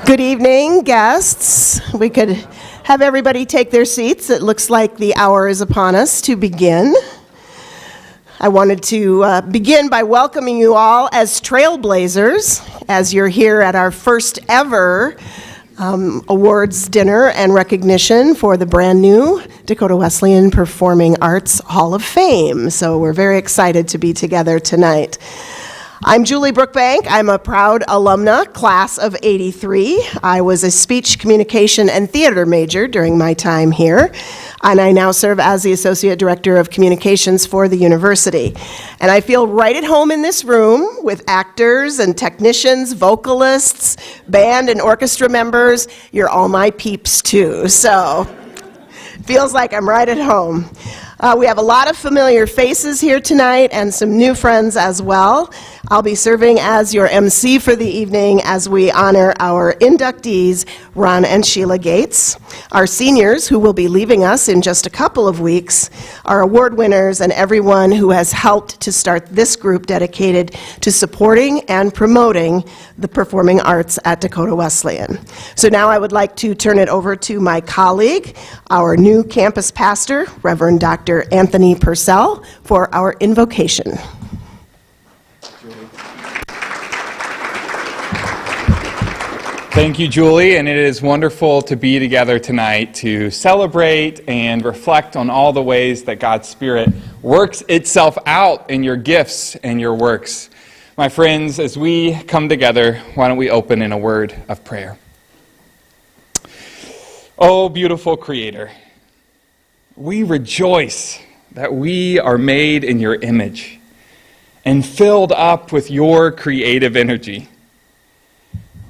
Good evening, guests. We could have everybody take their seats. It looks like the hour is upon us to begin. I wanted to begin by welcoming you all as trailblazers, as you're here at our first ever awards dinner and recognition for the brand new Dakota Wesleyan Performing Arts Hall of Fame. So we're very excited to be together tonight. I'm Julie Brookbank. I'm a proud alumna, class of '83. I was a speech, communication, and theater major during my time here, and I now serve as the Associate Director of Communications for the university. And I feel right at home in this room with actors and technicians, vocalists, band and orchestra members. You're all my peeps too, so feels like I'm right at home. We have a lot of familiar faces here tonight and some new friends as well. I'll be serving as your MC for the evening as we honor our inductees, Ron and Sheila Gates, our seniors who will be leaving us in just a couple of weeks, our award winners, and everyone who has helped to start this group dedicated to supporting and promoting the performing arts at Dakota Wesleyan. So now I would like to turn it over to my colleague, our new campus pastor, Reverend Dr. Anthony Purcell, for our invocation. Thank you, Julie, and it is wonderful to be together tonight to celebrate and reflect on all the ways that God's Spirit works itself out in your gifts and your works. My friends, as we come together, why don't we open in a word of prayer. Oh, beautiful Creator, we rejoice that we are made in your image and filled up with your creative energy.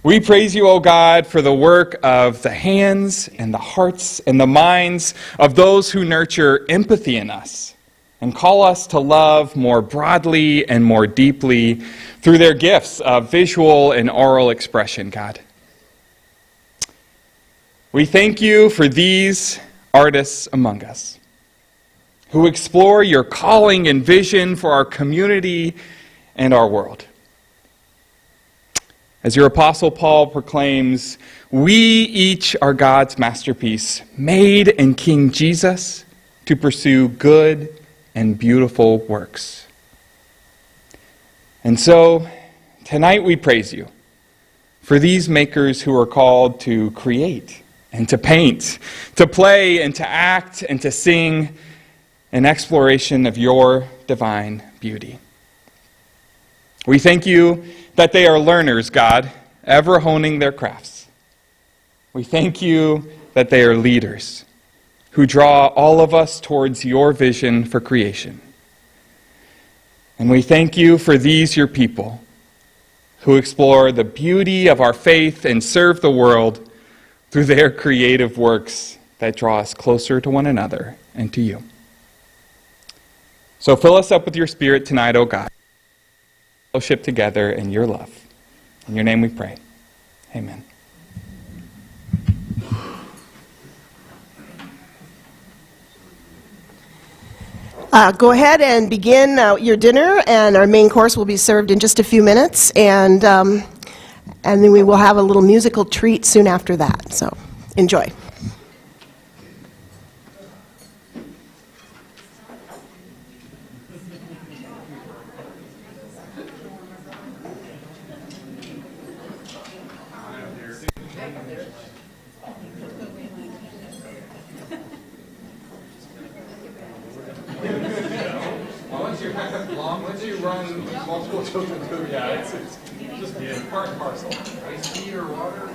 We praise you, O God, for the work of the hands and the hearts and the minds of those who nurture empathy in us and call us to love more broadly and more deeply through their gifts of visual and oral expression, God. We thank you for these artists among us who explore your calling and vision for our community and our world. As your Apostle Paul proclaims, we each are God's masterpiece, made in King Jesus to pursue good and beautiful works. And so, tonight we praise you for these makers who are called to create and to paint, to play and to act and to sing an exploration of your divine beauty. We thank you that they are learners, God, ever honing their crafts. We thank you that they are leaders who draw all of us towards your vision for creation. And we thank you for these, your people, who explore the beauty of our faith and serve the world through their creative works that draw us closer to one another and to you. So fill us up with your Spirit tonight, O God. Fellowship together in your love. In your name we pray. Amen. Go ahead and begin your dinner, and our main course will be served in just a few minutes, and then we will have a little musical treat soon after that. So enjoy. Once you run multiple children through, it's just part and parcel. Ice tea or water?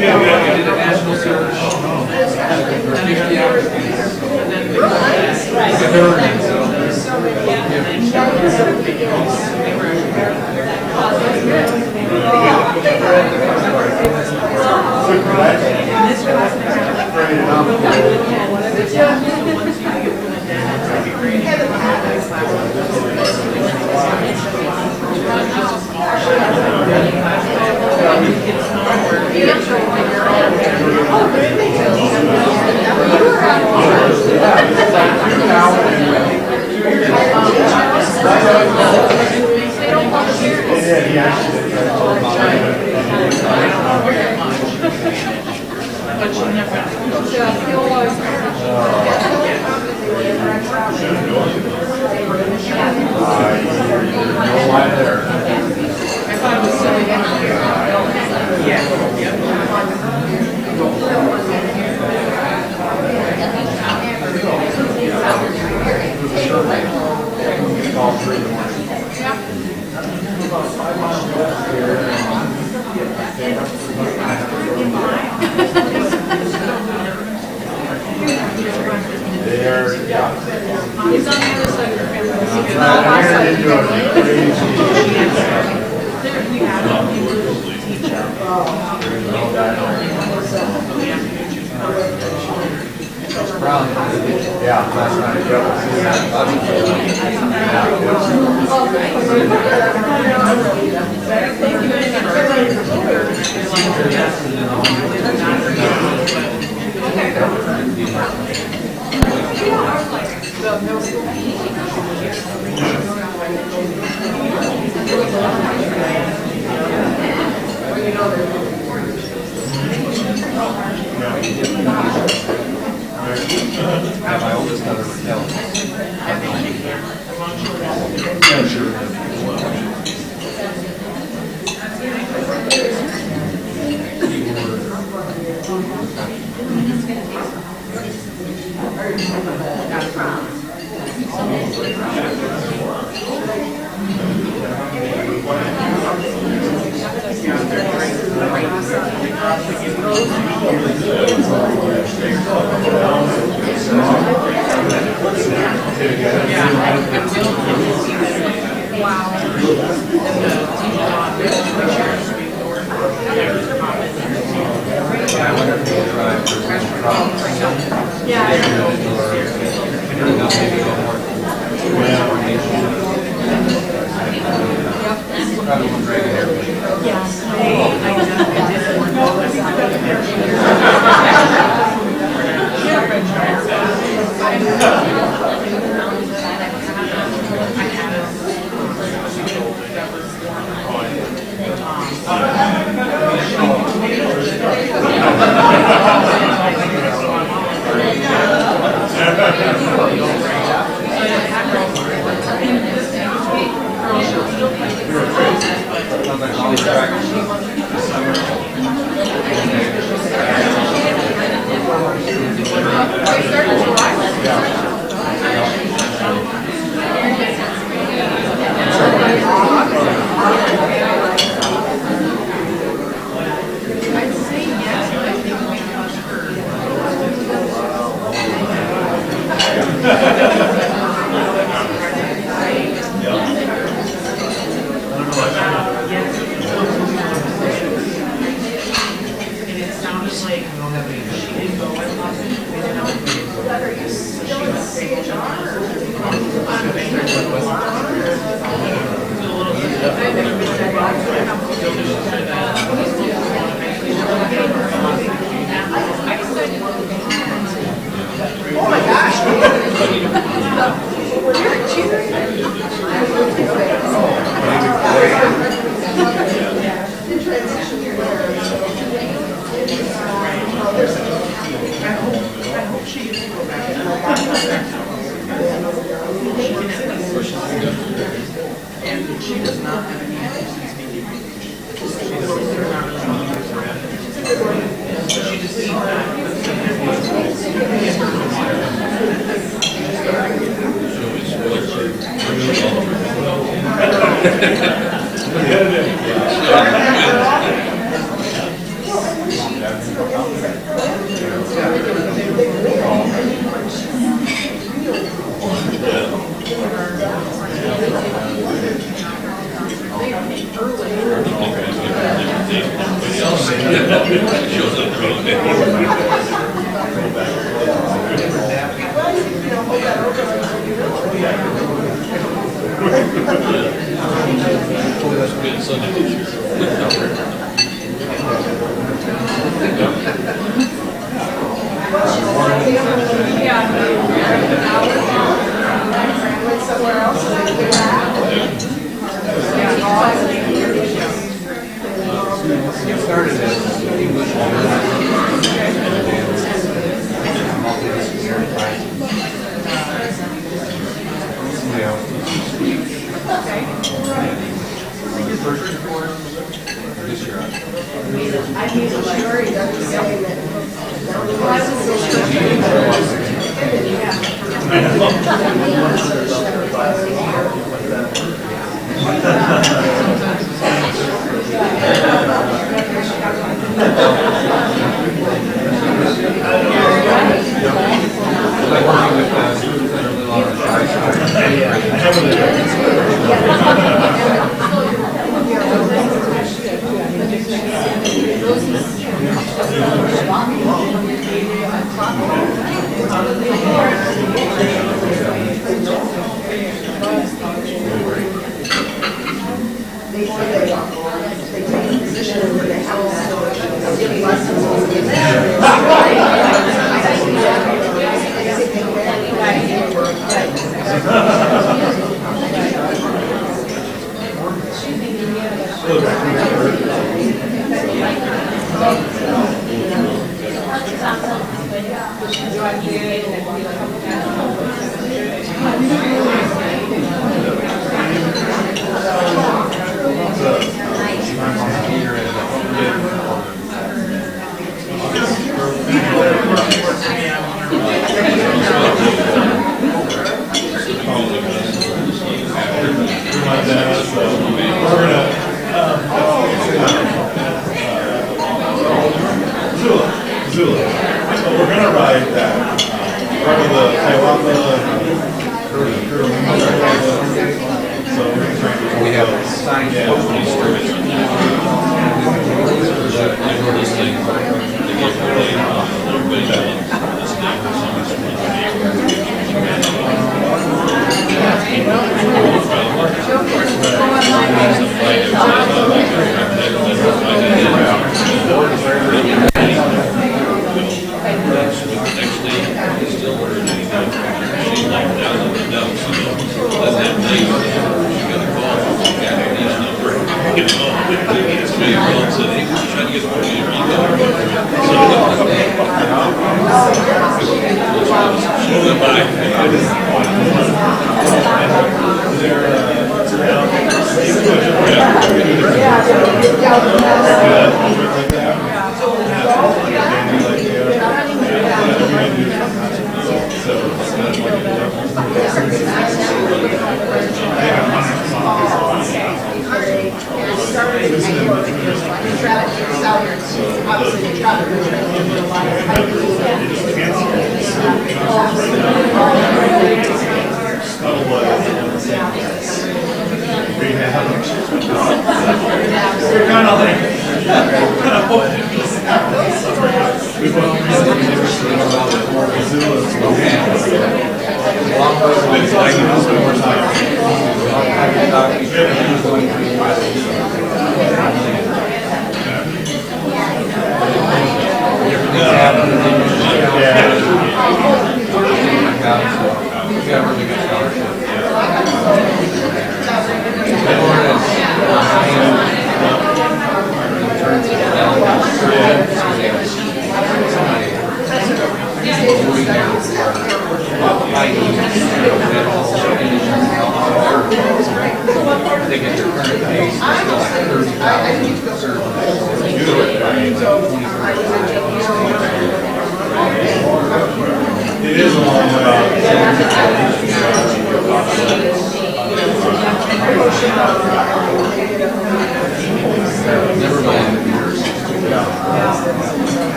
Yeah, we did a national search.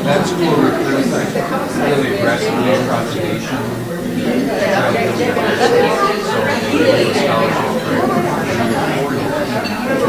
That school recruits really aggressively across the nation. So they give a scholarship for 4 years.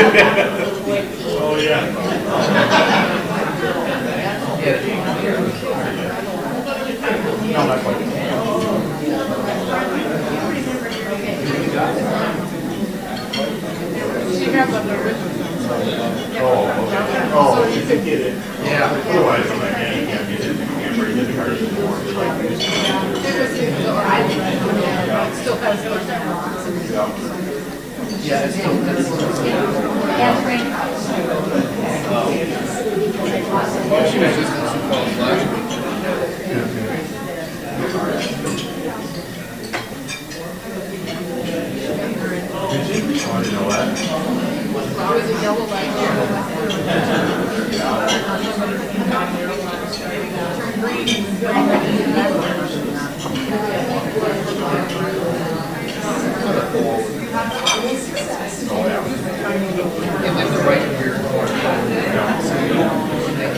Oh, yeah. No, not quite. Oh, you could get it. Yeah. Otherwise, I'm like, yeah, you can't get it. You can't bring it in the car anymore. Yeah, it's still. She was just called flash. Did you? I didn't know that. There's a yellow light here. Turn green. And then the right here. That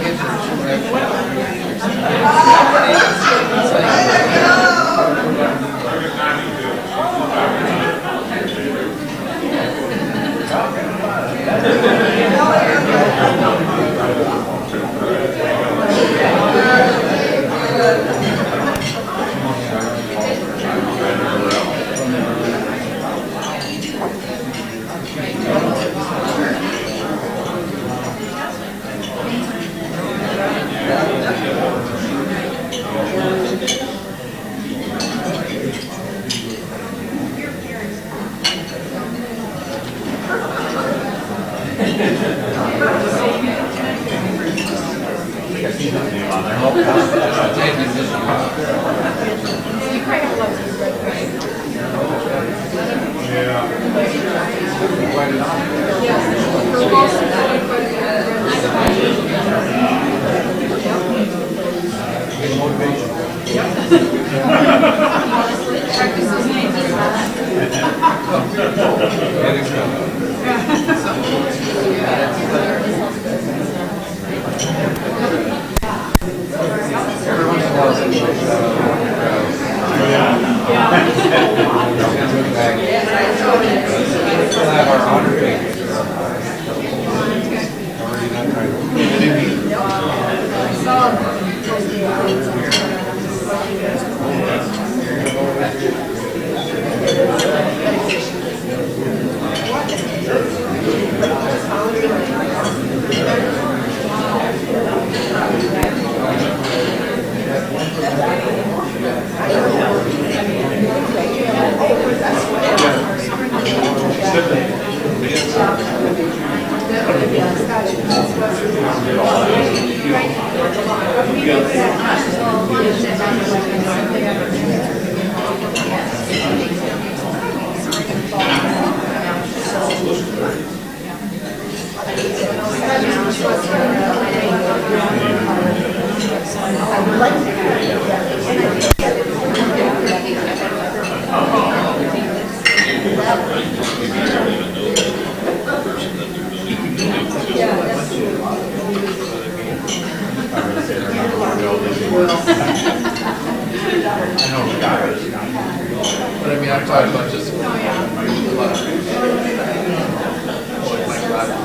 But I mean, I've talked about just for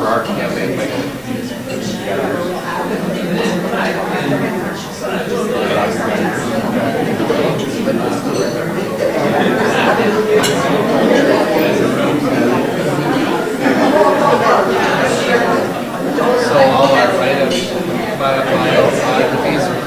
our campaign. So all our items, by fees are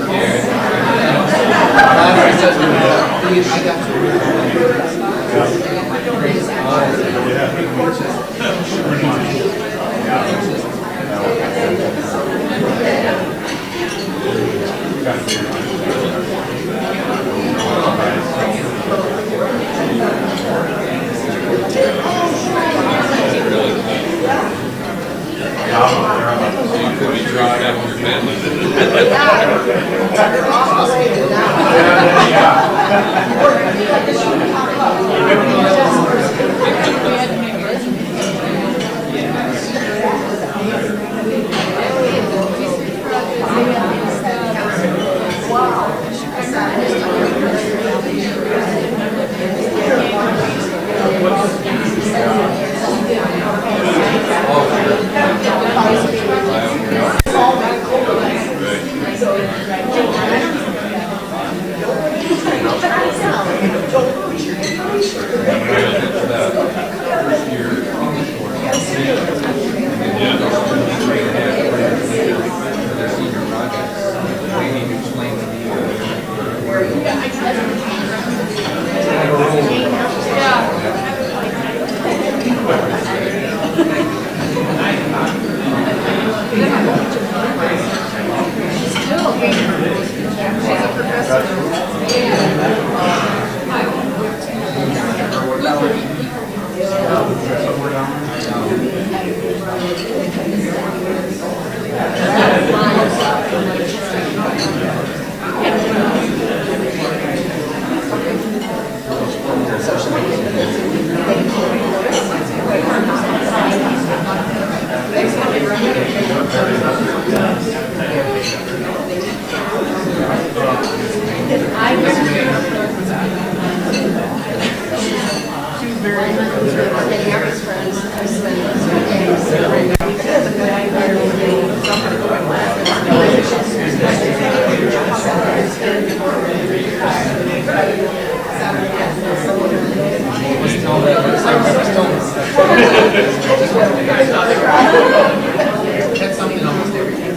That's something almost every day.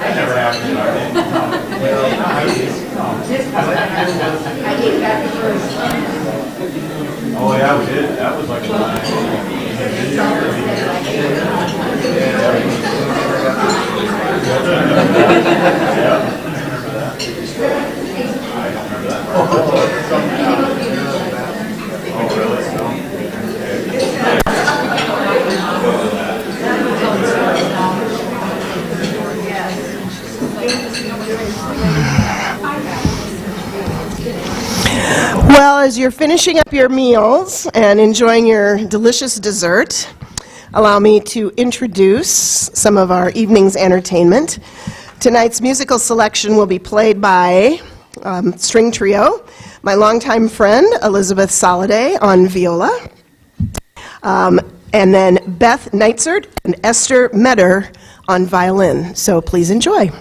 That never happened in our day. Oh, yeah, we did. That was like a Well, as you're finishing up your meals and enjoying your delicious dessert, allow me to introduce some of our evening's entertainment. Tonight's musical selection will be played by string trio, my longtime friend Elizabeth Soliday on viola, and then Beth Neitzert and Esther Metter on violin. So please enjoy.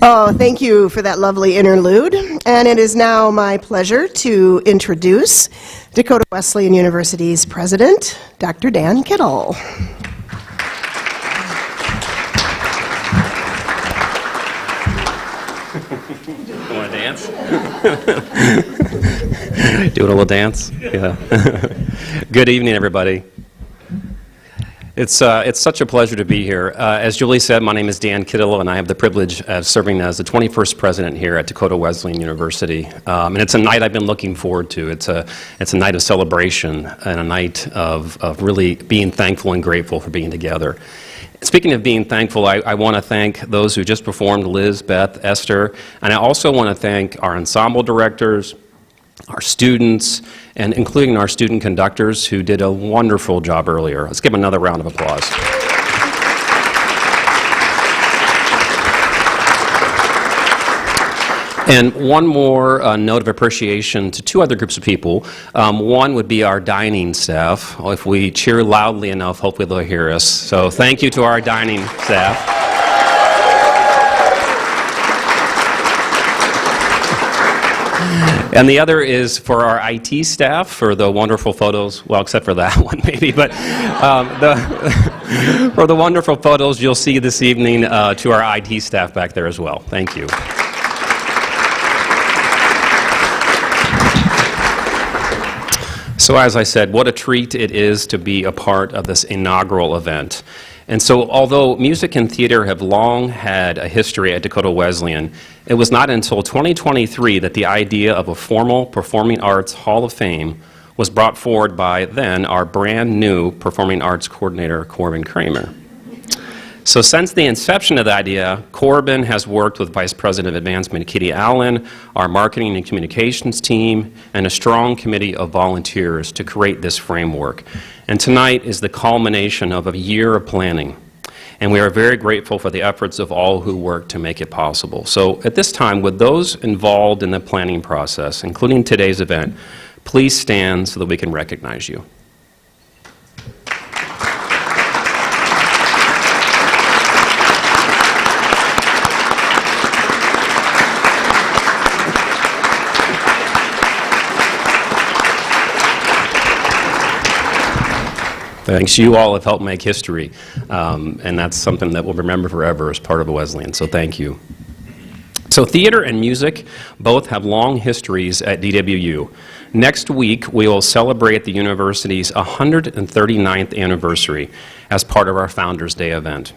Oh, thank you for that lovely interlude. And it is now my pleasure to introduce Dakota Wesleyan University's president, Dr. Dan Kittle. You want to dance? Doing a little dance? Yeah. Good evening, everybody. It's such a pleasure to be here. As Julie said, my name is Dan Kittle, and I have the privilege of serving as the 21st president here at Dakota Wesleyan University. And it's a night I've been looking forward to. It's a night of celebration and a night of really being thankful and grateful for being together. Speaking of being thankful, I want to thank those who just performed, Liz, Beth, Esther, and I also want to thank our ensemble directors, our students, and including our student conductors who did a wonderful job earlier. Let's give them another round of applause. And one more note of appreciation to two other groups of people. One would be our dining staff. If we cheer loudly enough, hopefully they'll hear us. So thank you to our dining staff. And the other is for our IT staff for the wonderful photos, well, except for that one maybe, but for the wonderful photos you'll see this evening to our IT staff back there as well. Thank you. So as I said, what a treat it is to be a part of this inaugural event. And so although music and theater have long had a history at Dakota Wesleyan, it was not until 2023 that the idea of a formal Performing Arts Hall of Fame was brought forward by then our brand new Performing Arts Coordinator, Corbin Kramer. So since the inception of the idea, Corbin has worked with Vice President of Advancement Kitty Allen, our marketing and communications team, and a strong committee of volunteers to create this framework. And tonight is the culmination of a year of planning. And we are very grateful for the efforts of all who worked to make it possible. So at this time, would those involved in the planning process, including today's event, please stand so that we can recognize you. Thanks. You all have helped make history, and that's something that we'll remember forever as part of Wesleyan, so thank you. So theater and music both have long histories at DWU. Next week, we will celebrate the university's 139th anniversary as part of our Founders Day event.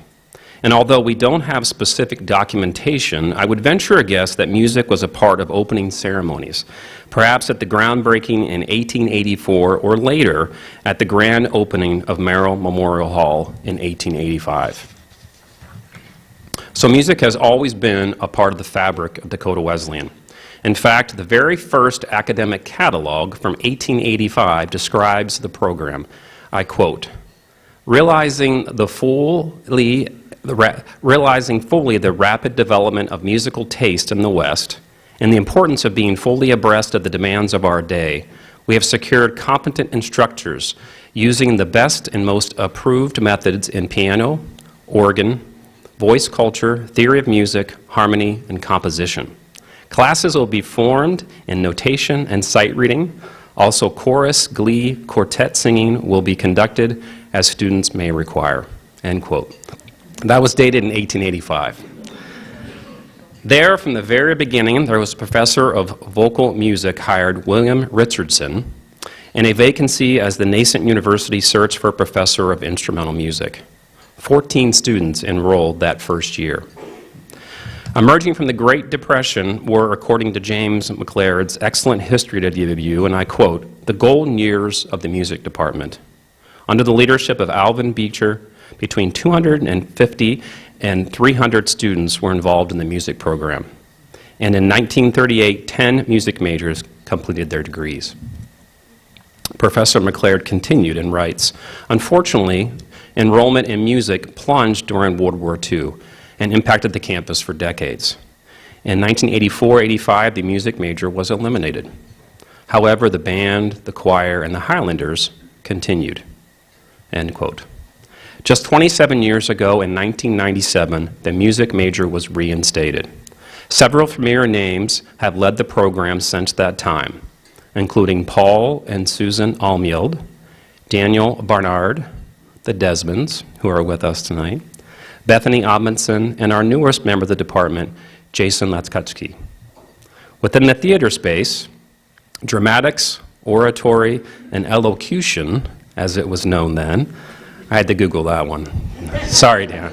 And although we don't have specific documentation, I would venture a guess that music was a part of opening ceremonies, perhaps at the groundbreaking in 1884 or later at the grand opening of Merrill Memorial Hall in 1885. So music has always been a part of the fabric of Dakota Wesleyan. In fact, the very first academic catalog from 1885 describes the program. I quote, realizing fully the rapid development of musical taste in the West and the importance of being fully abreast of the demands of our day, we have secured competent instructors using the best and most approved methods in piano, organ, voice culture, theory of music, harmony, and composition. Classes will be formed in notation and sight reading. Also, chorus, glee, quartet singing will be conducted as students may require. End quote. That was dated in 1885. There, from the very beginning, there was a professor of vocal music hired William Richardson, and a vacancy as the nascent university searched for a professor of instrumental music. 14 students enrolled that first year. Emerging from the Great Depression were, according to James McLaird's excellent history at DWU, and I quote, the golden years of the music department. Under the leadership of Alvin Beecher, between 250 and 300 students were involved in the music program. And in 1938, 10 music majors completed their degrees. Professor McLaird continued and writes, unfortunately, enrollment in music plunged during World War II and impacted the campus for decades. In 1984-85, the music major was eliminated. However, the band, the choir, and the Highlanders continued. End quote. Just 27 years ago, in 1997, the music major was reinstated. Several familiar names have led the program since that time, including Paul and Susan Almield, Daniel Barnard, the Desmonds, who are with us tonight, Bethany Amundsen, and our newest member of the department, Jason Latskutsky. Within the theater space, dramatics, oratory, and elocution, as it was known then, I had to Google that one. Sorry, Dan.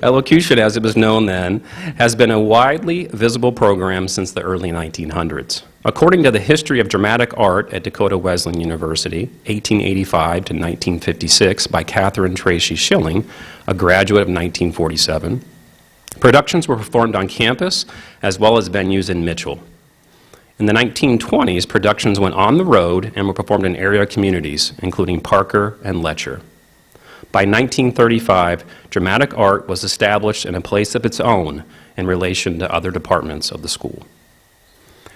Elocution, as it was known then, has been a widely visible program since the early 1900s. According to the History of Dramatic Art at Dakota Wesleyan University, 1885 to 1956, by Catherine Tracy Schilling, a graduate of 1947, productions were performed on campus as well as venues in Mitchell. In the 1920s, productions went on the road and were performed in area communities, including Parker and Letcher. By 1935, dramatic art was established in a place of its own in relation to other departments of the school.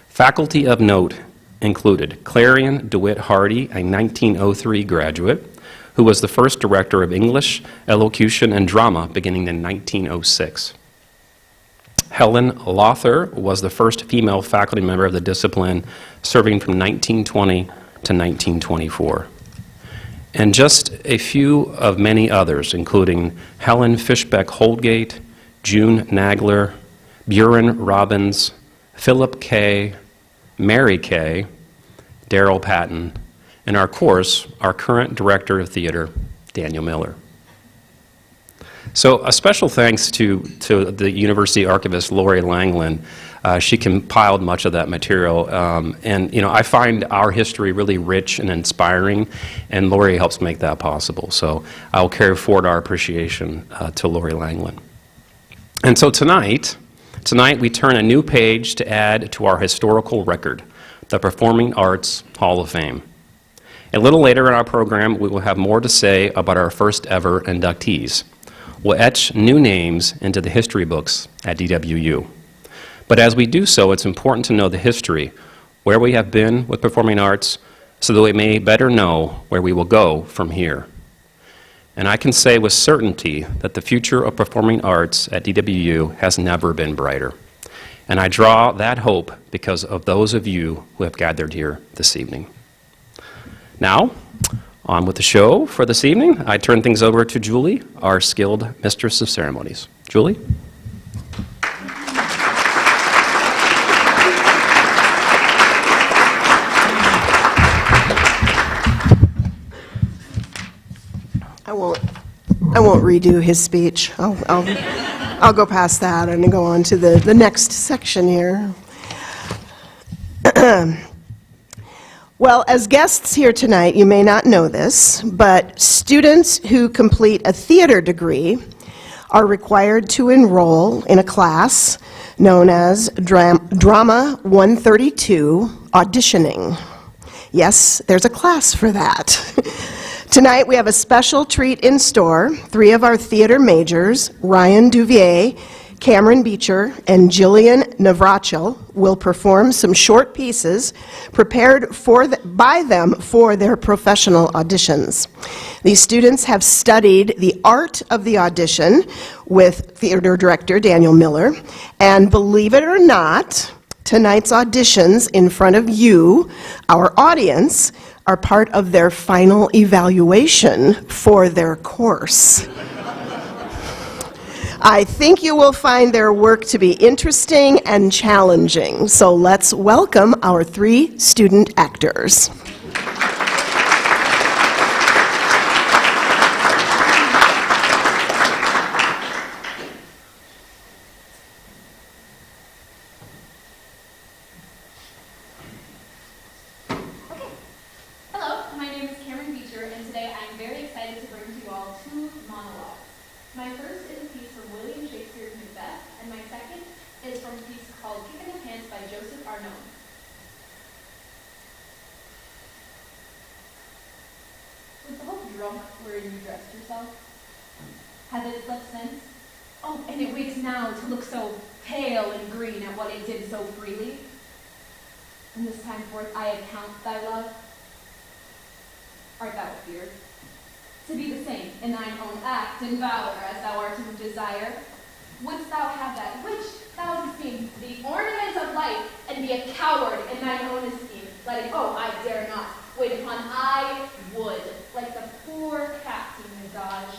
Faculty of note included Clarion DeWitt Hardy, a 1903 graduate, who was the first director of English, elocution, and drama beginning in 1906. Helen Lothar was the first female faculty member of the discipline, serving from 1920 to 1924. And just a few of many others, including Helen Fishbeck Holdgate, June Nagler, Buren Robbins, Philip Kay, Mary Kay, Darrell Patton, and our current director of theater, Daniel Miller. So a special thanks to the University Archivist, Lori Langland. She compiled much of that material, and I find our history really rich and inspiring, and Lori helps make that possible. So I'll carry forward our appreciation to Lori Langland. And so tonight we turn a new page to add to our historical record, the Performing Arts Hall of Fame. A little later in our program, we will have more to say about our first ever inductees. We'll etch new names into the history books at DWU. But as we do so, it's important to know the history, where we have been with performing arts, so that we may better know where we will go from here. And I can say with certainty that the future of performing arts at DWU has never been brighter. And I draw that hope because of those of you who have gathered here this evening. Now, on with the show for this evening. I turn things over to Julie, our skilled mistress of ceremonies. Julie? I won't redo his speech. I'll go past that and go on to the next section here. Well, as guests here tonight, you may not know this, but students who complete a theater degree are required to enroll in a class known as Drama 132 Auditioning. Yes, there's a class for that. Tonight we have a special treat in store. 3 of our theater majors, Ryan Duvier, Cameron Beecher, and Jillian Navrachil, will perform some short pieces prepared by them for their professional auditions. These students have studied the art of the audition with theater director Daniel Miller, and believe it or not, tonight's auditions in front of you, our audience, are part of their final evaluation for their course. I think you will find their work to be interesting and challenging, so let's welcome our 3 student actors. Has it slept since? Oh, and it wakes now to look so pale and green at what it did so freely. And this time forth I account thy love. Art thou feared? to be the same in thine own act and valor as thou art in desire. Wouldst thou have that which thou hast esteemed the ornament of life, and be a coward in thine own esteem, letting, oh, I dare not, wait upon I would, like the poor cat in the dodge.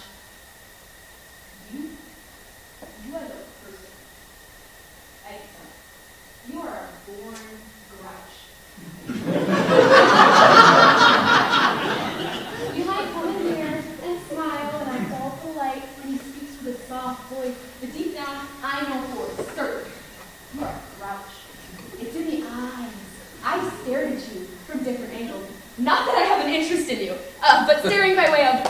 You are the person. Excellent. You are a born grouch. You might come in here and smile, and I'm all polite, and he speaks with a soft voice, but deep down, I know for certain you are a grouch. It's in the eyes. I've stared at you from different angles. Not that I have an interest in you, but staring by way of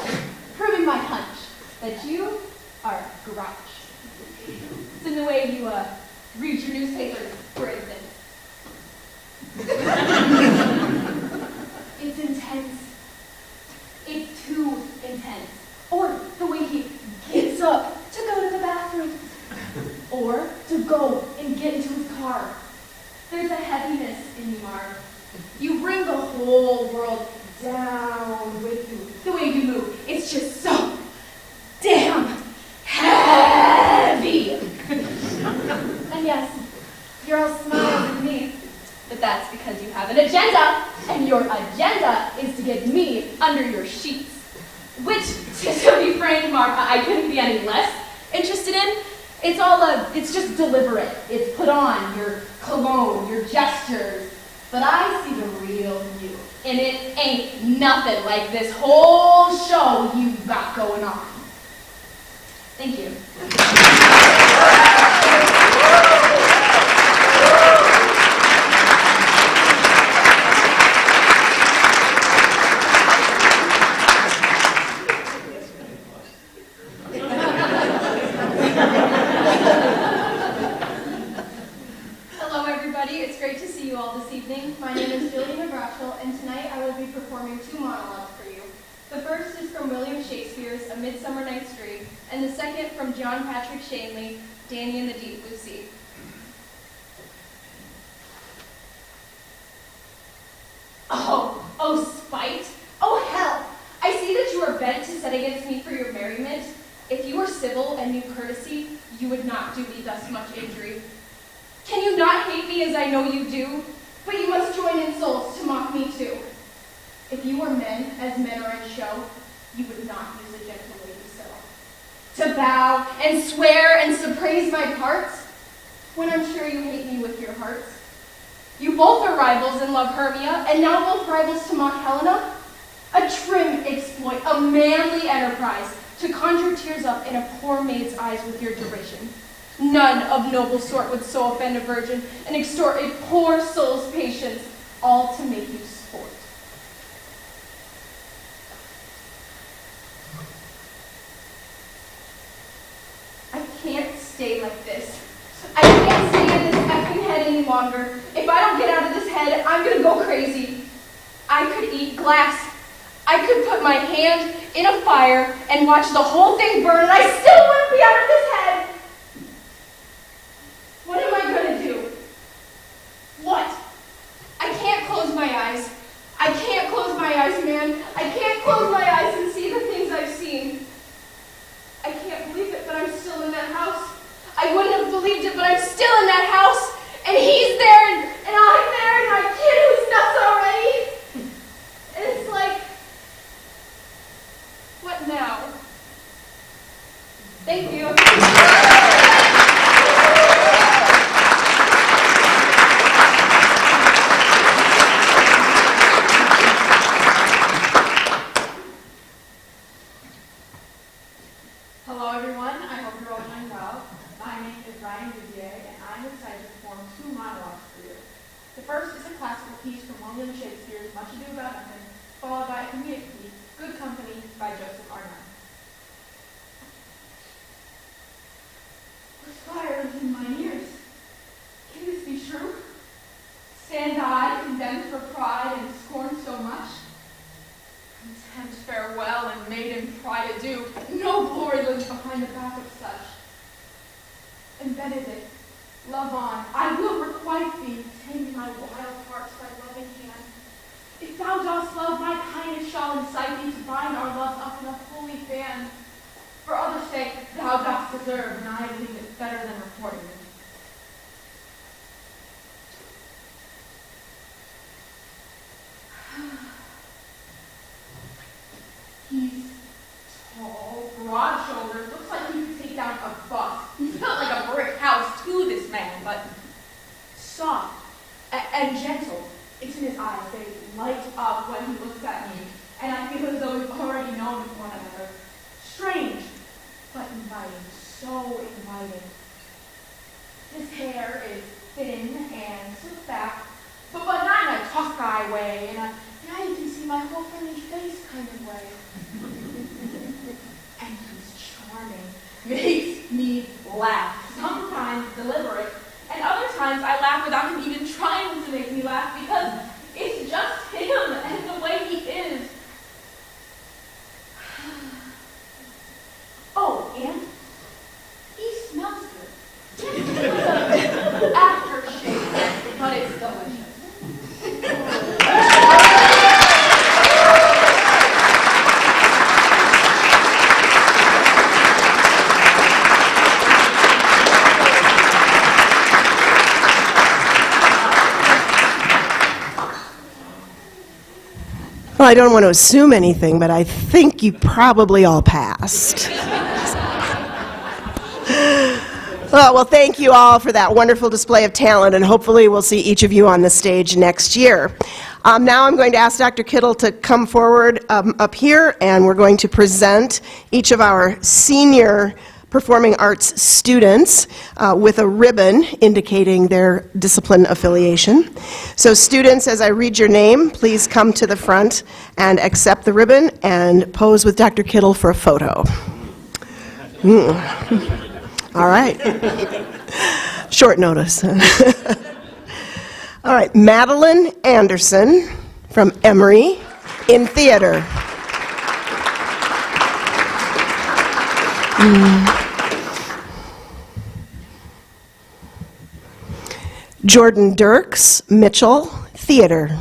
proving my hunch that you are a grouch. It's in the way you read your newspapers, for instance. It's intense. It's too intense. Or the way he gets up to go to the bathroom. Or to go and get into his car. There's a heaviness in you, Marv. You bring the whole world down with you. The way you move, it's just so damn heavy. And yes, you're all smiles at me, but that's because you have an agenda, and your agenda is to get me under your sheets. Which, to be frank, Mark, I couldn't be any less interested in. It's just deliberate. It's put on, your cologne, your gestures. But I see the real you, and it ain't nothing like this whole show you've got going on. Thank you. My name is Juliana Brachel, and tonight I will be performing 2 monologues for you. The first is from William Shakespeare's A Midsummer Night's Dream, and the second from John Patrick Shanley, Danny and the Deep Blue Sea. Oh, spite! Oh, hell! I see that you are bent to set against me for your merriment. If you were civil and knew courtesy, you would not do me thus much injury. Can you not hate me as I know you do? But you must join insults to mock me too. If you were men, as men are in show, you would not use a gentle lady so. To bow and swear and to praise my parts, when I'm sure you hate me with your hearts. You both are rivals in love Hermia, and now both rivals to mock Helena. A trim exploit, a manly enterprise, to conjure tears up in a poor maid's eyes with your derision. None of noble sort would so offend a virgin and extort a poor soul's patience, all to make you sport. I can't stay like this. I can't stay in this effing head any longer. If I don't get out of this head, I'm gonna go crazy. I could eat glass. I could put my hand in a fire and watch the whole thing burn, and I still wouldn't be out of this head. What am I going to do? What? I can't close my eyes. I can't close my eyes, man. I can't close my eyes and see the things I've seen. I can't believe it, but I'm still in that house. I wouldn't have believed it, but I'm still in that house. And he's there, and I'm there, and my kid who's nuts already. And it's like, what now? Thank you. Hello everyone, I hope you're all doing well. My name is Ryan Vivier, and I'm excited to perform 2 monologues for you. The first is a classical piece from William Shakespeare's Much Ado About Nothing, followed by a comedic piece, Good Company, by Joseph Arnott. The fire is in my ears. Can this be true? Stand I, condemned for pride and scorned so much? Contempt farewell and maiden pride adieu. No glory lives behind the back of such. Embedded it, love on. I will requite thee, tame my wild heart by loving hand. If thou dost love, my kindness shall incite thee to bind our love up in a holy band. For others' sake, thou dost deserve, and I believe it better than reporting it. He's tall, broad-shouldered, looks like he could take down a bus. He's built like a brick house, too, this man, but soft and gentle. It's in his eyes. They light up when he looks at me, and I feel as though we've already known one another. Strange, but inviting, so inviting. His hair is thin and slicked back, but not in a tough guy way, in a now you can see my whole friendly face kind of way. And he's charming, makes me laugh, sometimes deliberate, and other times I laugh without him even trying to make me laugh because it's just him and the way he is. Oh, and he smells good. Aftershave, but it's delicious. Well, I don't want to assume anything, but I think you probably all passed. Well, thank you all for that wonderful display of talent, and hopefully we'll see each of you on the stage next year. Now I'm going to ask Dr. Kittle to come forward up here, and we're going to present each of our senior performing arts students with a ribbon indicating their discipline affiliation. So students, as I read your name, please come to the front and accept the ribbon and pose with Dr. Kittle for a photo. All right. Short notice. All right, Madeline Anderson from Emory in theater. Jordan Dirks, Mitchell, theater.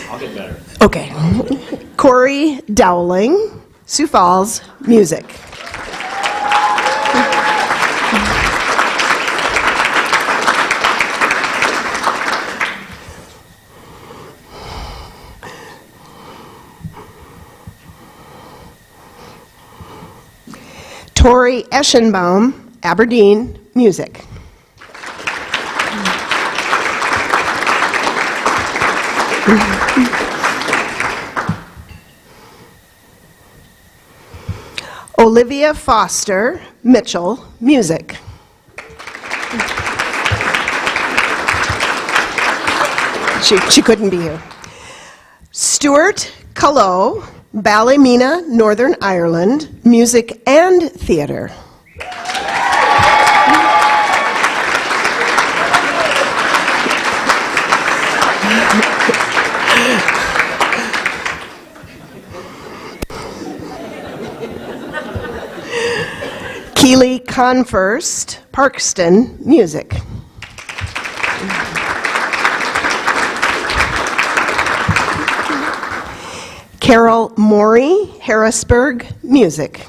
I'll get better. Okay. Corey Dowling, Sioux Falls, music. Tori Eschenbaum, Aberdeen, music. Olivia Foster, Mitchell, music. She couldn't be here. Stuart Cullow, Ballymena, Northern Ireland, music and theater. Keely Confirst, Parkston, music. Carol Morey, Harrisburg, music.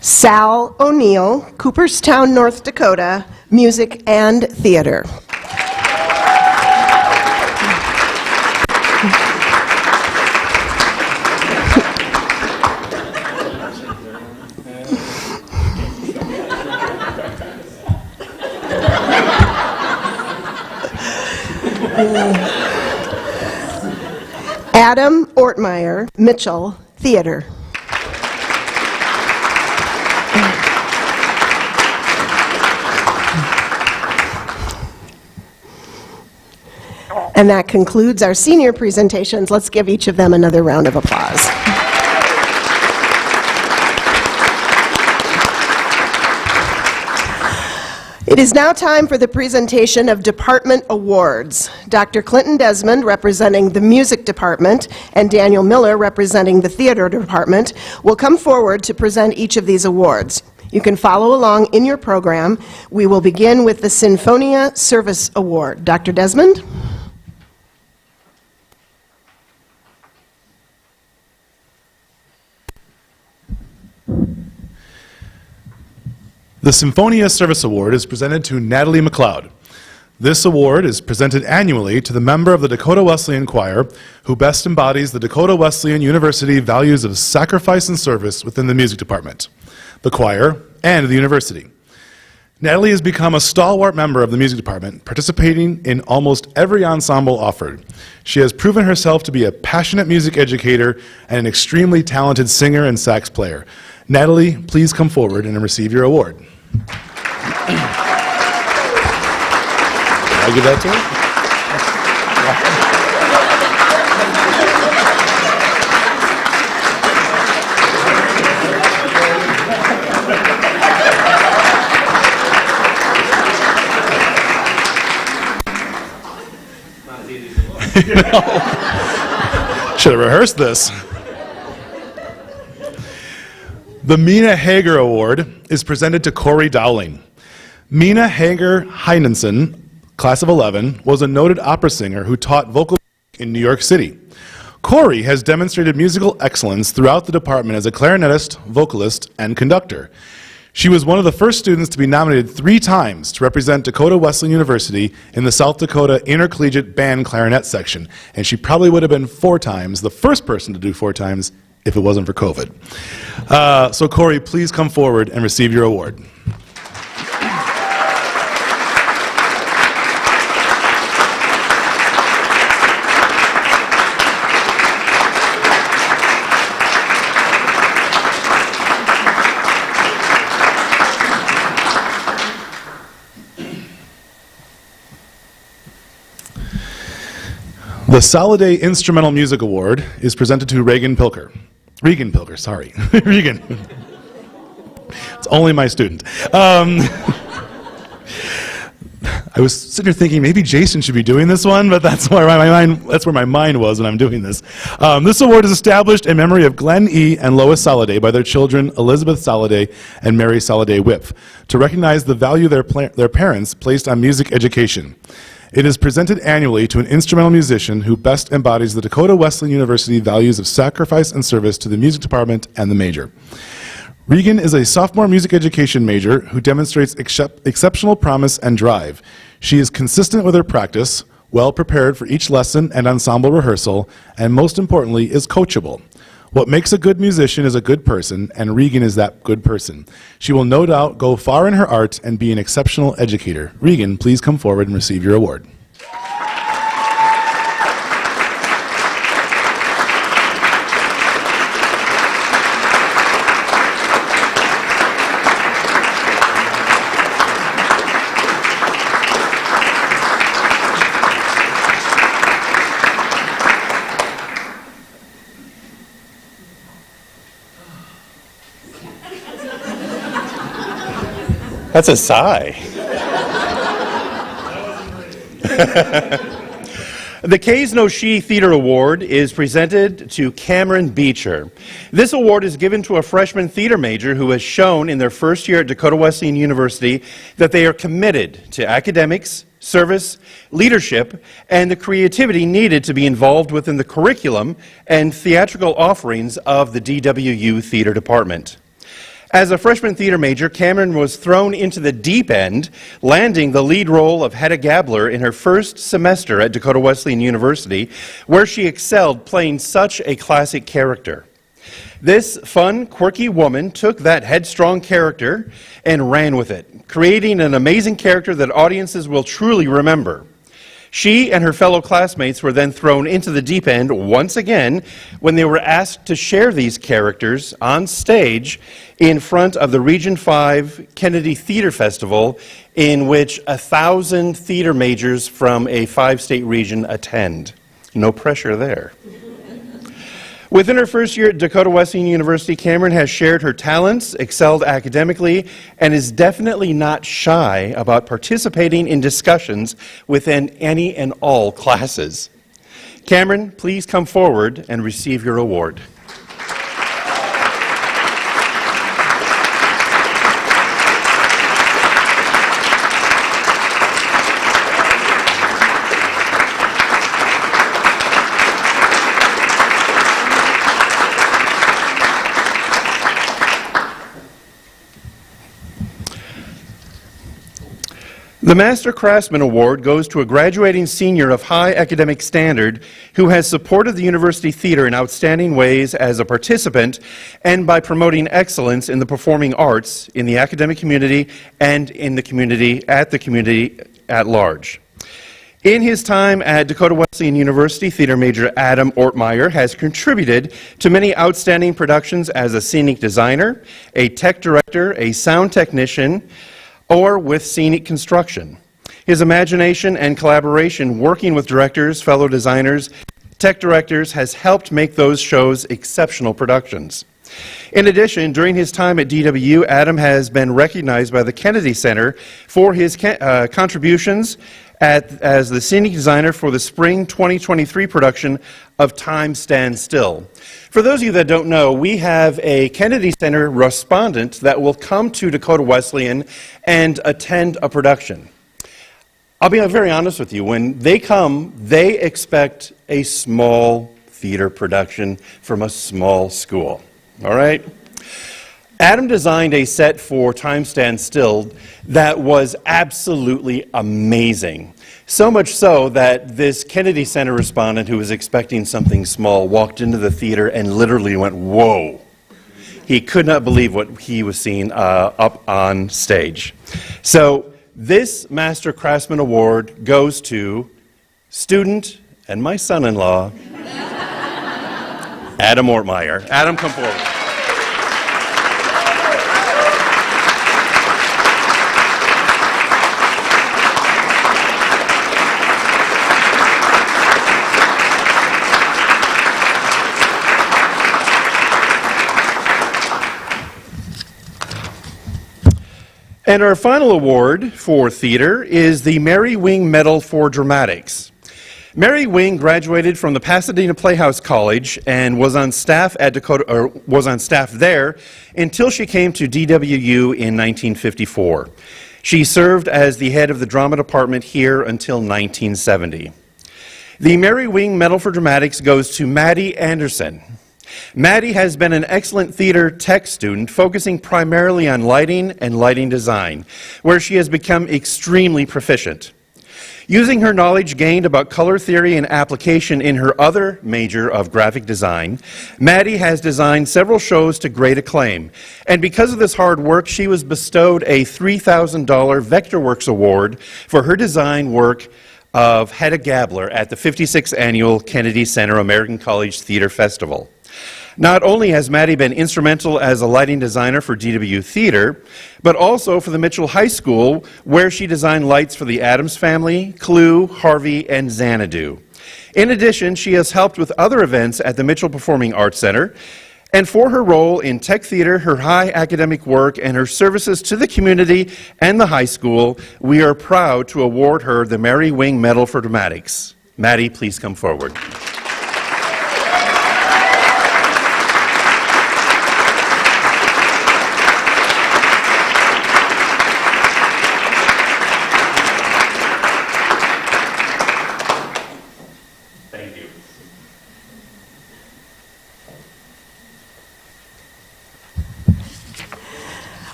Sal O'Neill, Cooperstown, North Dakota, music and theater. Adam Ortmeyer, Mitchell, theater. And that concludes our senior presentations. Let's give each of them another round of applause. It is now time for the presentation of department awards. Dr. Clinton Desmond, representing the music department, and Daniel Miller, representing the theater department, will come forward to present each of these awards. You can follow along in your program. We will begin with the Sinfonia Service Award. Dr. Desmond? The Sinfonia Service Award is presented to Natalie McLeod. This award is presented annually to the member of the Dakota Wesleyan Choir who best embodies the Dakota Wesleyan University values of sacrifice and service within the music department, the choir, and the university. Natalie has become a stalwart member of the music department, participating in almost every ensemble offered. She has proven herself to be a passionate music educator and an extremely talented singer and sax player. Natalie, please come forward and receive your award. Can I give that to her? Should have rehearsed this. The Mina Hager Award is presented to Corey Dowling. Mina Hager Heinenson, class of 11, was a noted opera singer who taught vocal in New York City. Corey has demonstrated musical excellence throughout the department as a clarinetist, vocalist, and conductor. She was one of the first students to be nominated 3 times to represent Dakota Wesleyan University in the South Dakota Intercollegiate Band Clarinet section, and she probably would have been 4 times, the first person to do 4 times, if it wasn't for COVID. So Corey, please come forward and receive your award. The Soliday Instrumental Music Award is presented to Regan Pilker, sorry. Regan. It's only my student. I was sitting here thinking maybe Jason should be doing this one, but that's where my mind was when I'm doing this. This award is established in memory of Glenn E. and Lois Soliday by their children Elizabeth Soliday and Mary Soliday Whip to recognize the value their parents placed on music education. It is presented annually to an instrumental musician who best embodies the Dakota Wesleyan University values of sacrifice and service to the music department and the major. Regan is a sophomore music education major who demonstrates exceptional promise and drive. She is consistent with her practice, well prepared for each lesson and ensemble rehearsal, and most importantly, is coachable. What makes a good musician is a good person, and Regan is that good person. She will no doubt go far in her art and be an exceptional educator. Regan, please come forward and receive your award. That's a sigh. The K's No She Theater Award is presented to Cameron Beecher. This award is given to a freshman theater major who has shown in their first year at Dakota Wesleyan University that they are committed to academics, service, leadership, and the creativity needed to be involved within the curriculum and theatrical offerings of the DWU Theater Department. As a freshman theater major, Cameron was thrown into the deep end, landing the lead role of Hedda Gabler in her first semester at Dakota Wesleyan University, where she excelled playing such a classic character. This fun, quirky woman took that headstrong character and ran with it, creating an amazing character that audiences will truly remember. She and her fellow classmates were then thrown into the deep end once again when they were asked to share these characters on stage in front of the Region 5 Kennedy Theater Festival, in which 1,000 theater majors from a 5-state region attend. No pressure there. Within her first year at Dakota Wesleyan University, Cameron has shared her talents, excelled academically, and is definitely not shy about participating in discussions within any and all classes. Cameron, please come forward and receive your award. The Master Craftsman Award goes to a graduating senior of high academic standard who has supported the university theater in outstanding ways as a participant and by promoting excellence in the performing arts in the academic community and in the community at large. In his time at Dakota Wesleyan University, theater major Adam Ortmeyer has contributed to many outstanding productions as a scenic designer, a tech director, a sound technician, or with scenic construction. His imagination and collaboration working with directors, fellow designers, tech directors has helped make those shows exceptional productions. In addition, during his time at DWU, Adam has been recognized by the Kennedy Center for his contributions as the scenic designer for the spring 2023 production of Time Stands Still. For those of you that don't know, we have a Kennedy Center respondent that will come to Dakota Wesleyan and attend a production. I'll be very honest with you, when they come, they expect a small theater production from a small school, all right? Adam designed a set for Time Stands Still that was absolutely amazing. So much so that this Kennedy Center respondent who was expecting something small walked into the theater and literally went, whoa. He could not believe what he was seeing up on stage. So this Master Craftsman Award goes to student and my son-in-law, Adam Ortmeyer. Adam, come forward. And our final award for theater is the Mary Wing Medal for Dramatics. Mary Wing graduated from the Pasadena Playhouse College and was on staff at Dakota, or was on staff there until she came to DWU in 1954. She served as the head of the drama department here until 1970. The Mary Wing Medal for Dramatics goes to Maddie Anderson. Maddie has been an excellent theater tech student, focusing primarily on lighting and lighting design, where she has become extremely proficient. Using her knowledge gained about color theory and application in her other major of graphic design, Maddie has designed several shows to great acclaim. And because of this hard work, she was bestowed a $3,000 Vectorworks Award for her design work of Hedda Gabler at the 56th Annual Kennedy Center American College Theater Festival. Not only has Maddie been instrumental as a lighting designer for DWU Theater, but also for the Mitchell High School, where she designed lights for the Addams Family, Clue, Harvey, and Xanadu. In addition, she has helped with other events at the Mitchell Performing Arts Center, and for her role in tech theater, her high academic work, and her services to the community and the high school, we are proud to award her the Mary Wing Medal for Dramatics. Maddie, please come forward.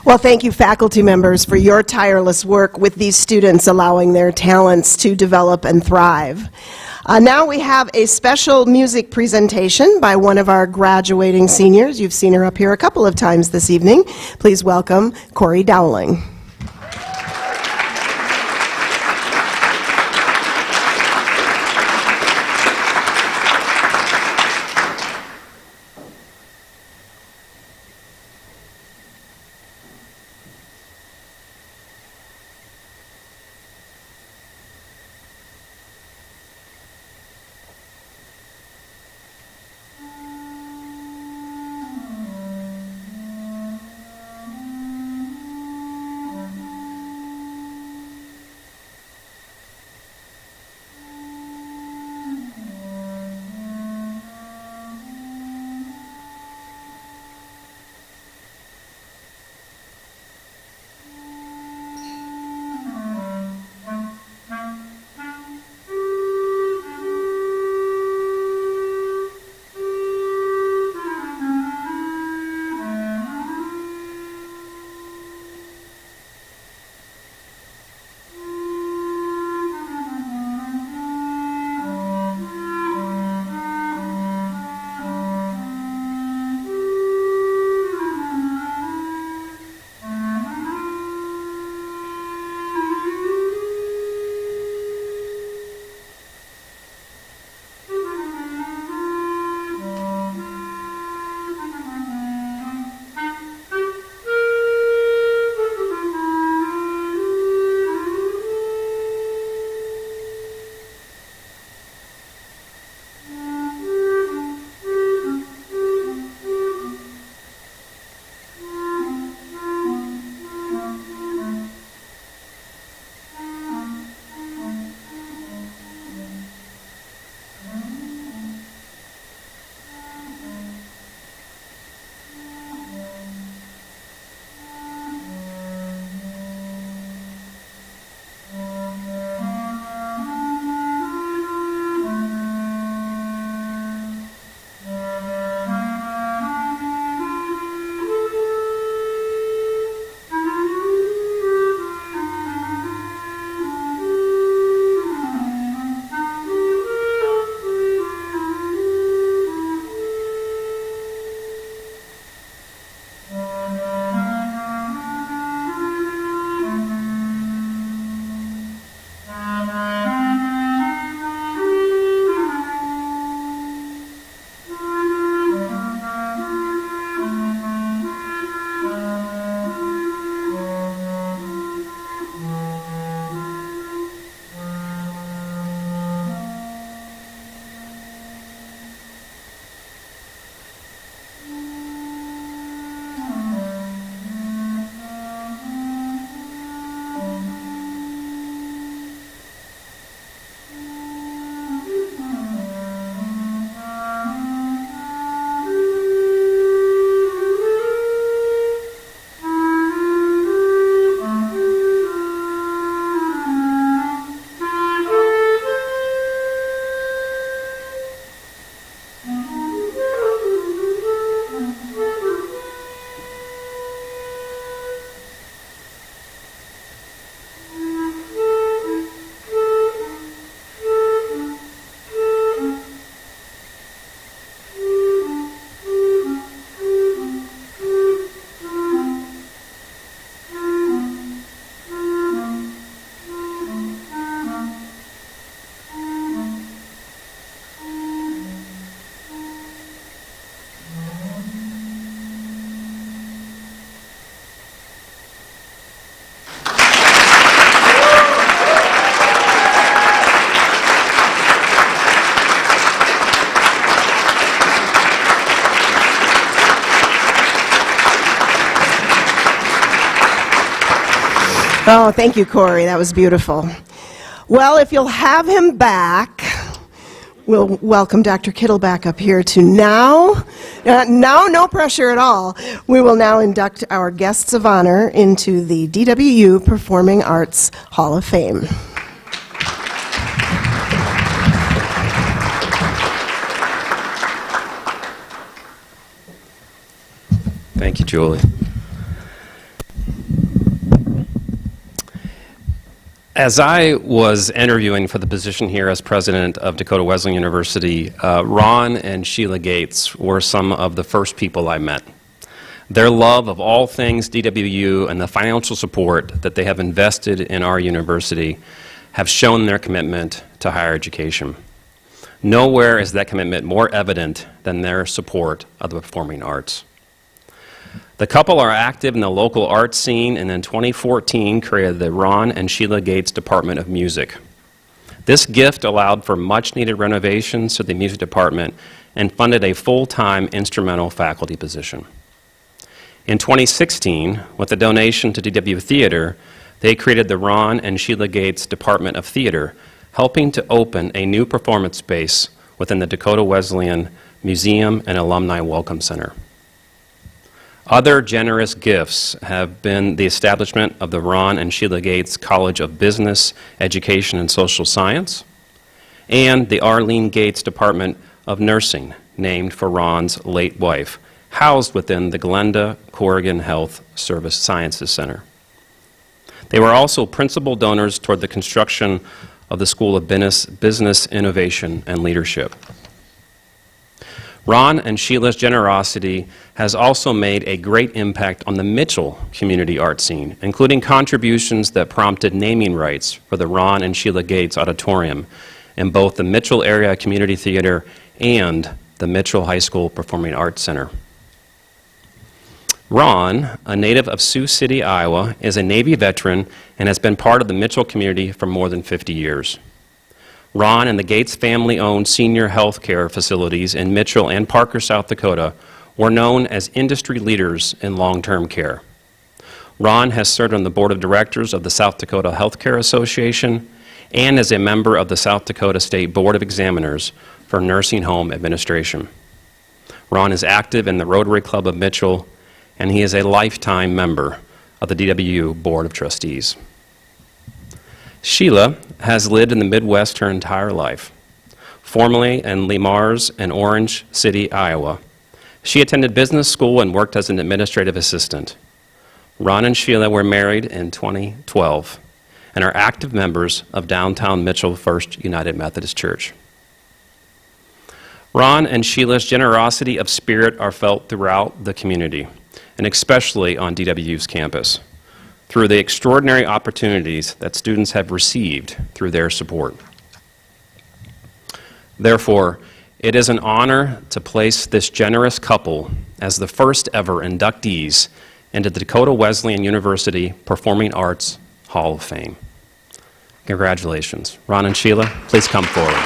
Well, thank you, faculty members, for your tireless work with these students, allowing their talents to develop and thrive. Now we have a special music presentation by one of our graduating seniors. You've seen her up here a couple of times this evening. Please welcome Corey Dowling. Oh, thank you, Corey. That was beautiful. Well, if you'll have him back, we'll welcome Dr. Kittle back up here to now, no pressure at all. We will now induct our guests of honor into the DWU Performing Arts Hall of Fame. Thank you, Julie. As I was interviewing for the position here as president of Dakota Wesleyan University, Ron and Sheila Gates were some of the first people I met. Their love of all things DWU and the financial support that they have invested in our university have shown their commitment to higher education. Nowhere is that commitment more evident than their support of the performing arts. The couple are active in the local art scene and in 2014 created the Ron and Sheila Gates Department of Music. This gift allowed for much needed renovations to the music department and funded a full-time instrumental faculty position. In 2016, with a donation to DWU Theater, they created the Ron and Sheila Gates Department of Theater, helping to open a new performance space within the Dakota Wesleyan Museum and Alumni Welcome Center. Other generous gifts have been the establishment of the Ron and Sheila Gates College of Business, Education, and Social Science, and the Arlene Gates Department of Nursing, named for Ron's late wife, housed within the Glenda Corrigan Health Service Sciences Center. They were also principal donors toward the construction of the School of Business Innovation and Leadership. Ron and Sheila's generosity has also made a great impact on the Mitchell community art scene, including contributions that prompted naming rights for the Ron and Sheila Gates Auditorium in both the Mitchell Area Community Theater and the Mitchell High School Performing Arts Center. Ron, a native of Sioux City, Iowa, is a Navy veteran and has been part of the Mitchell community for more than 50 years. Ron and the Gates family-owned senior health care facilities in Mitchell and Parker, South Dakota, were known as industry leaders in long-term care. Ron has served on the board of directors of the South Dakota Healthcare Association and is a member of the South Dakota State Board of Examiners for Nursing Home Administration. Ron is active in the Rotary Club of Mitchell, and he is a lifetime member of the DWU Board of Trustees. Sheila has lived in the Midwest her entire life, formerly in Le Mars and Orange City, Iowa. She attended business school and worked as an administrative assistant. Ron and Sheila were married in 2012 and are active members of downtown Mitchell First United Methodist Church. Ron and Sheila's generosity of spirit are felt throughout the community, and especially on DWU's campus, through the extraordinary opportunities that students have received through their support. Therefore, it is an honor to place this generous couple as the first ever inductees into the Dakota Wesleyan University Performing Arts Hall of Fame. Congratulations. Ron and Sheila, please come forward.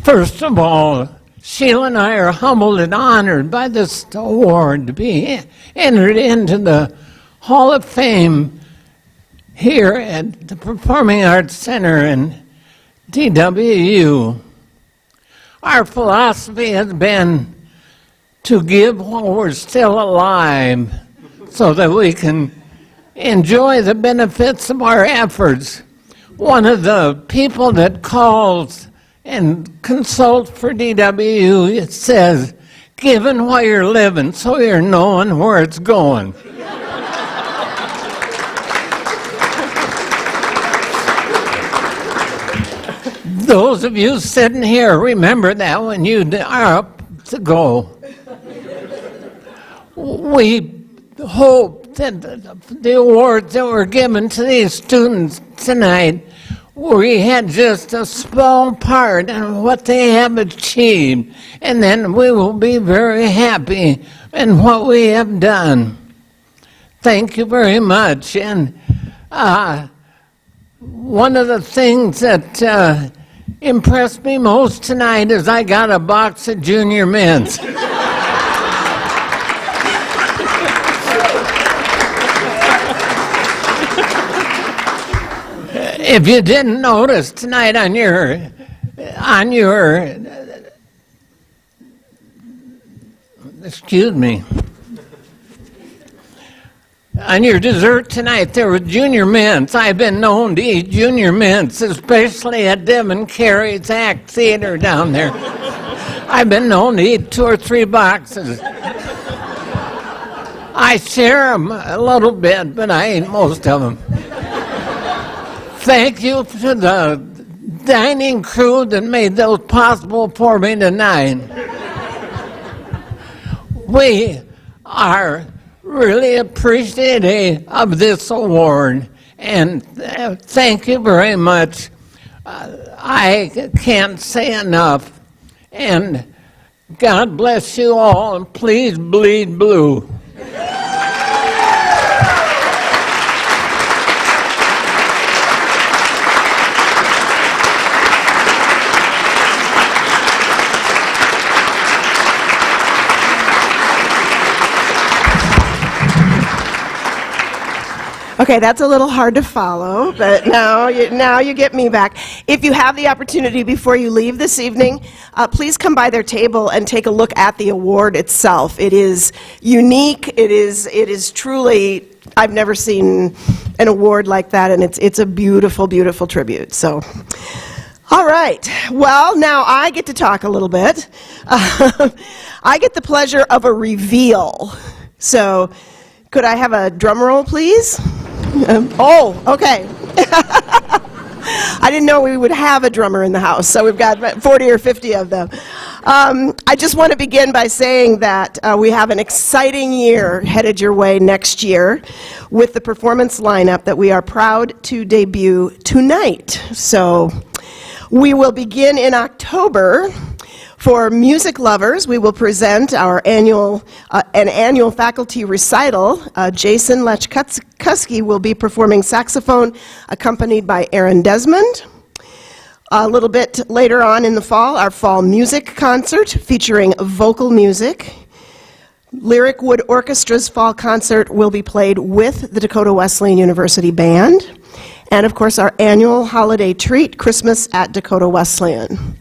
First of all, Sheila and I are humbled and honored by this award to be entered into the Hall of Fame here at the Performing Arts Center in DWU. Our philosophy has been to give while we're still alive so that we can enjoy the benefits of our efforts. One of the people that calls and consult for DWU, it says, giving while you're living so you're knowing where it's going. Those of you sitting here, remember that when you are up to go. We hope that the awards that were given to these students tonight, we had just a small part in what they have achieved, and then we will be very happy in what we have done. Thank you very much. And one of the things that impressed me most tonight is I got a box of Junior Mints. If you didn't notice tonight on your excuse me, on your dessert tonight, there were Junior Mints. I've been known to eat Junior Mints, especially at Devon Carey's Act Theater down there. I've been known to eat 2 or 3 boxes. I share them a little bit, but I eat most of them. Thank you to the dining crew that made those possible for me tonight. We are really appreciative of this award, and thank you very much. I can't say enough, and God bless you all, and please bleed blue. Okay, that's a little hard to follow, but now you get me back. If you have the opportunity before you leave this evening, please come by their table and take a look at the award itself. It is unique. It is truly, I've never seen an award like that, and it's a beautiful, beautiful tribute. So, all right. Well, now I get to talk a little bit. I get the pleasure of a reveal. So, could I have a drum roll, please? Okay. I didn't know we would have a drummer in the house, so we've got 40 or 50 of them. I just want to begin by saying that we have an exciting year headed your way next year with the performance lineup that we are proud to debut tonight. So we will begin in October. For music lovers, we will present our annual faculty recital. Jason Lechkutsky will be performing saxophone, accompanied by Aaron Desmond. A little bit later on in the fall, our fall music concert featuring vocal music. Lyric Wood Orchestra's fall concert will be played with the Dakota Wesleyan University Band. And of course, our annual holiday treat, Christmas at Dakota Wesleyan.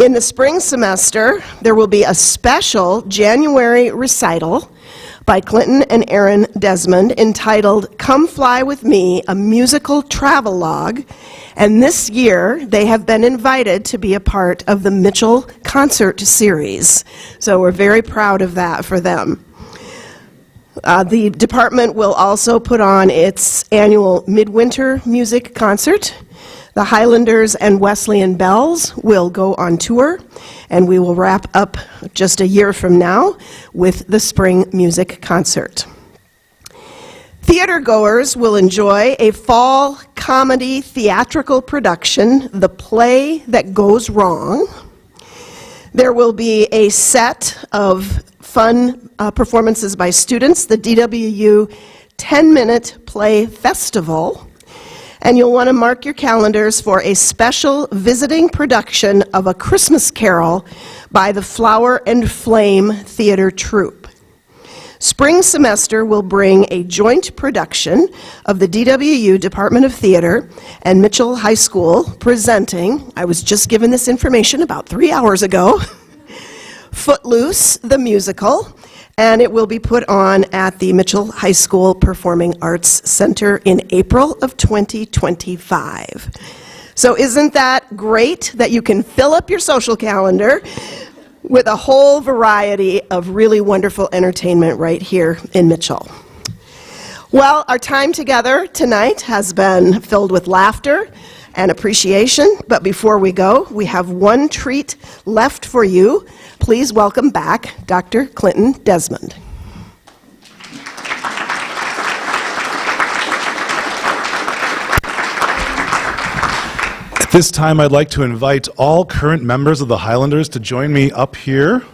In the spring semester, there will be a special January recital by Clinton and Aaron Desmond entitled Come Fly With Me, a musical travelogue. And this year, they have been invited to be a part of the Mitchell Concert Series. So we're very proud of that for them. The department will also put on its annual midwinter music concert. The Highlanders and Wesleyan Bells will go on tour, and we will wrap up just a year from now with the spring music concert. Theater goers will enjoy a fall comedy theatrical production, The Play That Goes Wrong. There will be a set of fun performances by students, the DWU 10-Minute Play Festival. And you'll want to mark your calendars for a special visiting production of A Christmas Carol by the Flower and Flame Theater Troupe. Spring semester will bring a joint production of the DWU Department of Theater and Mitchell High School presenting, I was just given this information about 3 hours ago, Footloose, the musical, and it will be put on at the Mitchell High School Performing Arts Center in April of 2025. So isn't that great that you can fill up your social calendar with a whole variety of really wonderful entertainment right here in Mitchell. Well, our time together tonight has been filled with laughter and appreciation, but before we go, we have one treat left for you. Please welcome back Dr. Clinton Desmond. At this time, I'd like to invite all current members of the Highlanders to join me up here.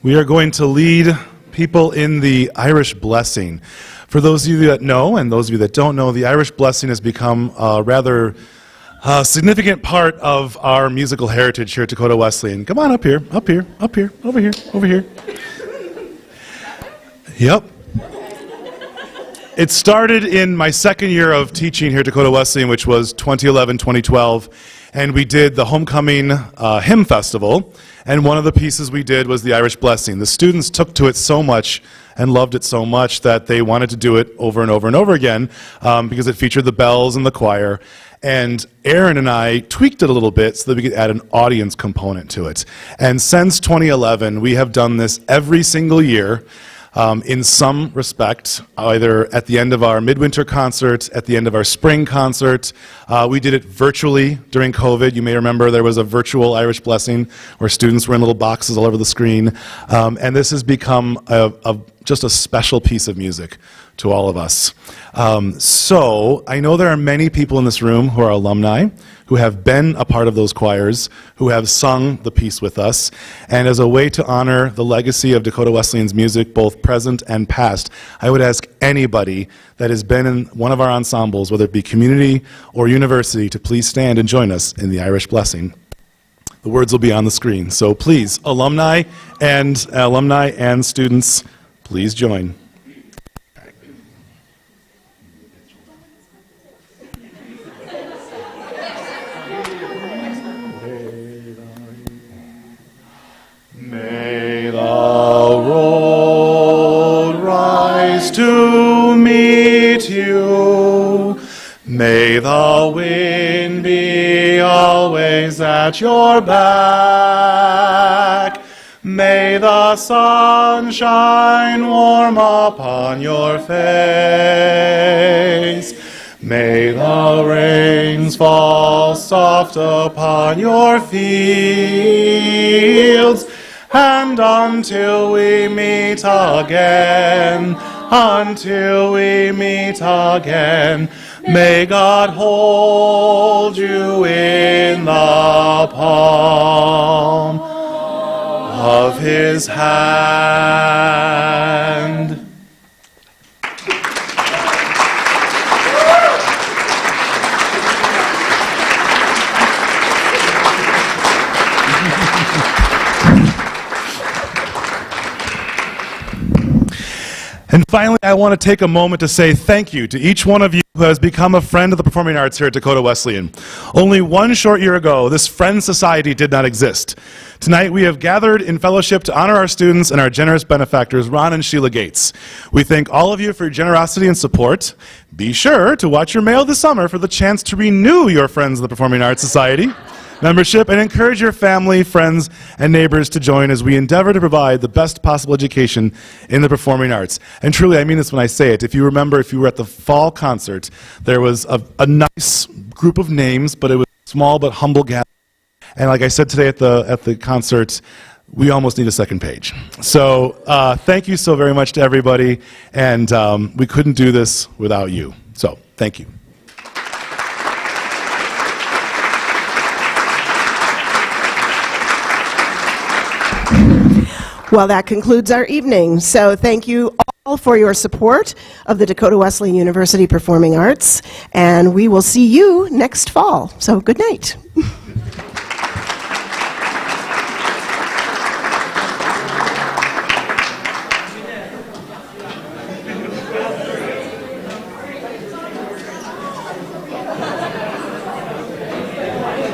We are going to lead people in the Irish Blessing. For those of you that know, and those of you that don't know, the Irish Blessing has become a rather significant part of our musical heritage here at Dakota Wesleyan. Come on up here, up here, up here, over here, over here. Yep. It started in my second year of teaching here at Dakota Wesleyan, which was 2011-2012, and we did the Homecoming Hymn Festival, and one of the pieces we did was the Irish Blessing. The students took to it so much and loved it so much that they wanted to do it over and over and over again because it featured the bells and the choir. And Aaron and I tweaked it a little bit so that we could add an audience component to it. And since 2011, we have done this every single year. In some respect, either at the end of our midwinter concert, at the end of our spring concert. We did it virtually during COVID. You may remember there was a virtual Irish Blessing where students were in little boxes all over the screen. And this has become just a special piece of music to all of us. So I know there are many people in this room who are alumni, who have been a part of those choirs, who have sung the piece with us. And as a way to honor the legacy of Dakota Wesleyan's music, both present and past, I would ask anybody that has been in one of our ensembles, whether it be community or university, to please stand and join us in the Irish Blessing. The words will be on the screen. So please, alumni and students, please join. May the road rise to meet you. May the wind be always at your back. May the sun shine warm upon your face. May the rains fall soft upon your fields. And until we meet again, may God hold you in the palm of his hand. And finally, I want to take a moment to say thank you to each one of you who has become a friend of the performing arts here at Dakota Wesleyan. Only one short year ago, this Friends Society did not exist. Tonight, we have gathered in fellowship to honor our students and our generous benefactors, Ron and Sheila Gates. We thank all of you for your generosity and support. Be sure to watch your mail this summer for the chance to renew your Friends of the Performing Arts Society membership and encourage your family, friends, and neighbors to join as we endeavor to provide the best possible education in the performing arts. And truly, I mean this when I say it. If you remember, if you were at the fall concert, there was a nice group of names, but it was a small but humble gathering. And like I said today at the concert, we almost need a second page. So thank you so very much to everybody, and we couldn't do this without you. So thank you. Well, that concludes our evening. So thank you all for your support of the Dakota Wesleyan University Performing Arts, and we will see you next fall. So good night.